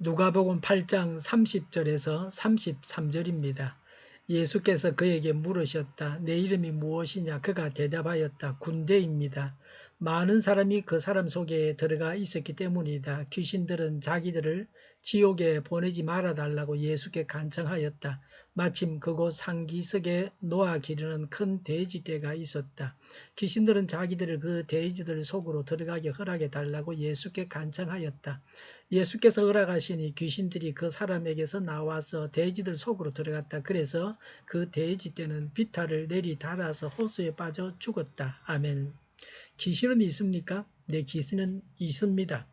누가복음 8장 30절에서 33절입니다. 예수께서 그에게 물으셨다. 내 이름이 무엇이냐? 그가 대답하였다. 군대입니다. 많은 사람이 그 사람 속에 들어가 있었기 때문이다. 귀신들은 자기들을 지옥에 보내지 말아달라고 예수께 간청하였다. 마침 그곳 상기석에 노아 기르는 큰 돼지떼가 있었다. 귀신들은 자기들을 그 돼지들 속으로 들어가게 허락해 달라고 예수께 간청하였다. 예수께서 허락하시니 귀신들이 그 사람에게서 나와서 돼지들 속으로 들어갔다. 그래서 그 돼지떼는 비탈을 내리 달아서 호수에 빠져 죽었다. 아멘. 귀신은 있습니까? 네, 귀신은 있습니다.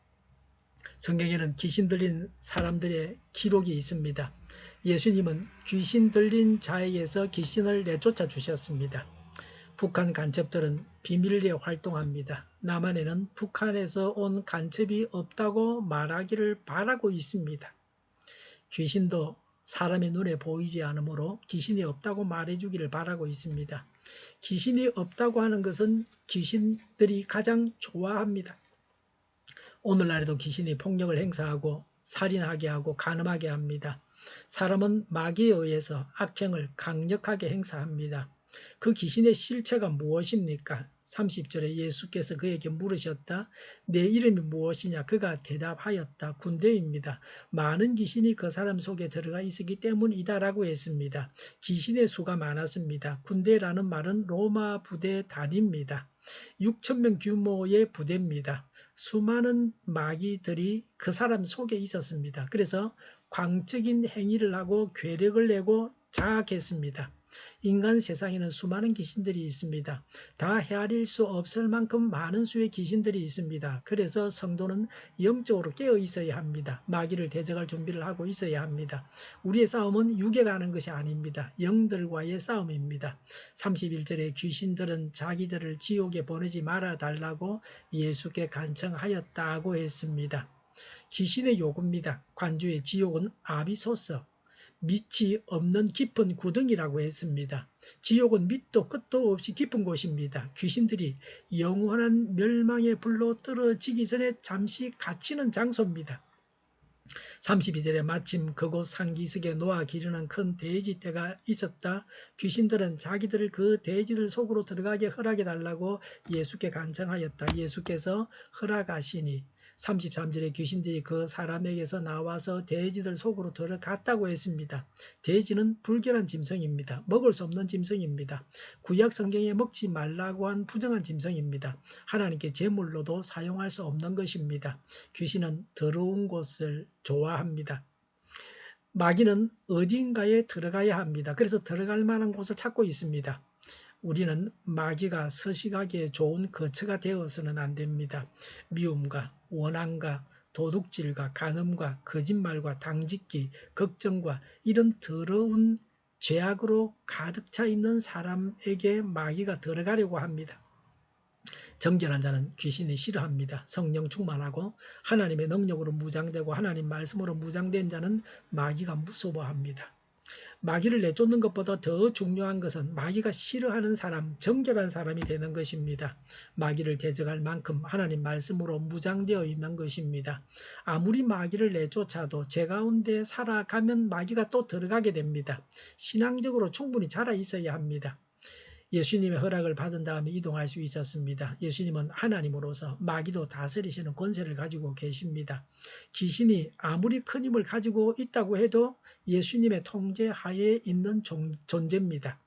성경에는 귀신 들린 사람들의 기록이 있습니다. 예수님은 귀신 들린 자에게서 귀신을 내쫓아 주셨습니다. 북한 간첩들은 비밀리에 활동합니다. 남한에는 북한에서 온 간첩이 없다고 말하기를 바라고 있습니다. 귀신도 사람의 눈에 보이지 않으므로 귀신이 없다고 말해주기를 바라고 있습니다. 귀신이 없다고 하는 것은 귀신들이 가장 좋아합니다. 오늘날에도 귀신이 폭력을 행사하고 살인하게 하고 간음하게 합니다. 사람은 마귀에 의해서 악행을 강력하게 행사합니다. 그 귀신의 실체가 무엇입니까? 30절에 예수께서 그에게 물으셨다. 내 이름이 무엇이냐? 그가 대답하였다. 군대입니다. 많은 귀신이 그 사람 속에 들어가 있었기 때문이다라고 했습니다. 귀신의 수가 많았습니다. 군대라는 말은 로마 부대 단위입니다. 6,000명 규모의 부대입니다. 수많은 마귀들이 그 사람 속에 있었습니다. 그래서 광적인 행위를 하고 괴력을 내고 장악했습니다. 인간 세상에는 수많은 귀신들이 있습니다. 다 헤아릴 수 없을 만큼 많은 수의 귀신들이 있습니다. 그래서 성도는 영적으로 깨어 있어야 합니다. 마귀를 대적할 준비를 하고 있어야 합니다. 우리의 싸움은 육에가 하는 것이 아닙니다. 영들과의 싸움입니다. 31절에 귀신들은 자기들을 지옥에 보내지 말아달라고 예수께 간청하였다고 했습니다. 귀신의 요구입니다. 관주의 지옥은 아비소서, 밑이 없는 깊은 구덩이라고 했습니다. 지옥은 밑도 끝도 없이 깊은 곳입니다. 귀신들이 영원한 멸망의 불로 떨어지기 전에 잠시 갇히는 장소입니다. 32절에 마침 그곳 상기석에 노아 기르는 큰 돼지떼가 있었다. 귀신들은 자기들을 그 돼지들 속으로 들어가게 허락해 달라고 예수께 간청하였다. 예수께서 허락하시니 33절에 귀신들이 그 사람에게서 나와서 돼지들 속으로 들어갔다고 했습니다. 돼지는 불결한 짐승입니다. 먹을 수 없는 짐승입니다. 구약 성경에 먹지 말라고 한 부정한 짐승입니다. 하나님께 제물로도 사용할 수 없는 것입니다. 귀신은 더러운 곳을 좋아합니다. 마귀는 어딘가에 들어가야 합니다. 그래서 들어갈 만한 곳을 찾고 있습니다. 우리는 마귀가 서식하기에 좋은 거처가 되어서는 안 됩니다. 미움과 원한과 도둑질과 간음과 거짓말과 당짓기, 걱정과 이런 더러운 죄악으로 가득 차 있는 사람에게 마귀가 들어가려고 합니다. 정결한 자는 귀신이 싫어합니다. 성령 충만하고 하나님의 능력으로 무장되고 하나님 말씀으로 무장된 자는 마귀가 무서워합니다. 마귀를 내쫓는 것보다 더 중요한 것은 마귀가 싫어하는 사람, 정결한 사람이 되는 것입니다. 마귀를 대적할 만큼 하나님 말씀으로 무장되어 있는 것입니다. 아무리 마귀를 내쫓아도 제 가운데 살아가면 마귀가 또 들어가게 됩니다. 신앙적으로 충분히 자라 있어야 합니다. 예수님의 허락을 받은 다음에 이동할 수 있었습니다. 예수님은 하나님으로서 마귀도 다스리시는 권세를 가지고 계십니다. 귀신이 아무리 큰 힘을 가지고 있다고 해도 예수님의 통제 하에 있는 존재입니다.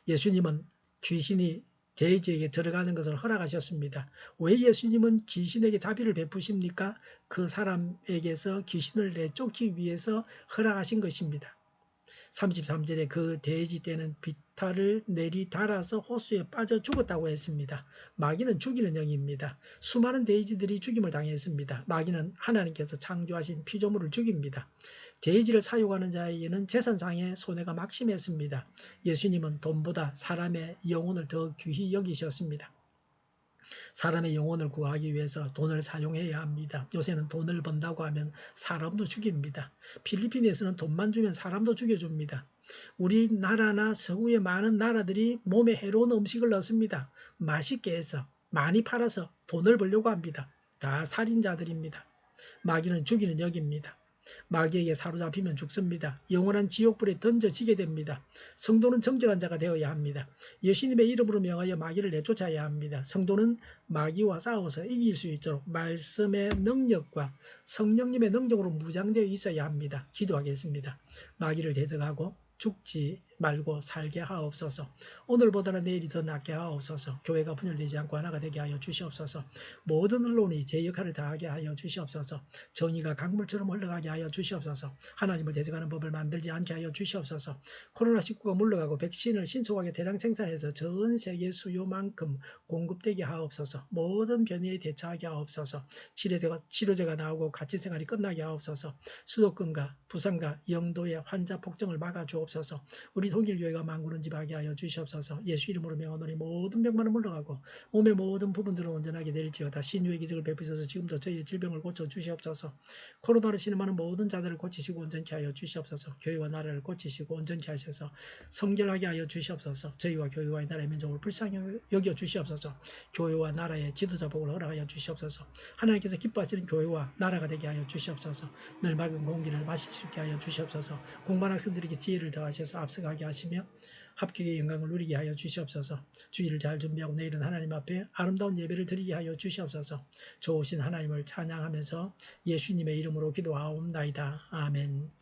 예수님은 귀신이 돼지에게 들어가는 것을 허락하셨습니다. 왜 예수님은 귀신에게 자비를 베푸십니까? 그 사람에게서 귀신을 내쫓기 위해서 허락하신 것입니다. 33절에 그 돼지떼는 비탈을 내리 달아서 호수에 빠져 죽었다고 했습니다. 마귀는 죽이는 영입니다. 수많은 돼지들이 죽임을 당했습니다. 마귀는 하나님께서 창조하신 피조물을 죽입니다. 돼지를 사육하는 자에게는 재산상의 손해가 막심했습니다. 예수님은 돈보다 사람의 영혼을 더 귀히 여기셨습니다. 사람의 영혼을 구하기 위해서 돈을 사용해야 합니다. 요새는 돈을 번다고 하면 사람도 죽입니다. 필리핀에서는 돈만 주면 사람도 죽여줍니다. 우리나라나 서구의 많은 나라들이 몸에 해로운 음식을 넣습니다. 맛있게 해서 많이 팔아서 돈을 벌려고 합니다. 다 살인자들입니다. 마귀는 죽이는 역입니다. 마귀에게 사로잡히면 죽습니다. 영원한 지옥불에 던져지게 됩니다. 성도는 정결한 자가 되어야 합니다. 예수님의 이름으로 명하여 마귀를 내쫓아야 합니다. 성도는 마귀와 싸워서 이길 수 있도록 말씀의 능력과 성령님의 능력으로 무장되어 있어야 합니다. 기도하겠습니다. 마귀를 대적하고 죽지 말고 살게 하옵소서. 오늘보다는 내일이 더 낫게 하옵소서. 교회가 분열되지 않고 하나가 되게 하여 주시옵소서. 모든 언론이 제 역할을 다하게 하여 주시옵소서. 정의가 강물처럼 흘러가게 하여 주시옵소서. 하나님을 대적하는 법을 만들지 않게 하여 주시옵소서. 코로나19가 물러가고 백신을 신속하게 대량 생산해서 전 세계 수요만큼 공급되게 하옵소서. 모든 변이에 대처하게 하옵소서. 치료제가 나오고 가치생활이 끝나게 하옵소서. 수도권과 부산과 영도의 환자 폭증을 막아 주옵소서. 우리 통일교회가 만군은집하게 하여 주시옵소서. 예수 이름으로 명하노니 모든 병만은 물러가고 몸의 모든 부분들은 온전하게 될지어다. 신유의 기적을 베푸셔서 지금도 저희의 질병을 고쳐 주시옵소서. 코로나로 신음하는 모든 자들을 고치시고 온전케 하여 주시옵소서. 교회와 나라를 고치시고 온전케 하셔서 성결하게 하여 주시옵소서. 저희와 교회와 나라의 민족을 불쌍히 여겨 주시옵소서. 교회와 나라의 지도자복을 허락하여 주시옵소서. 하나님께서 기뻐하시는 교회와 나라가 되게 하여 주시옵소서. 늘 맑은 공기를 마실 수 있게 하여 주시옵소서. 공부하는 학생들에게 지혜를 더하셔서 앞서가게 하시며 합격의 영광을 누리게 하여 주시옵소서. 주일을 잘 준비하고 내일은 하나님 앞에 아름다운 예배를 드리게 하여 주시옵소서. 좋으신 하나님을 찬양하면서 예수님의 이름으로 기도하옵나이다. 아멘.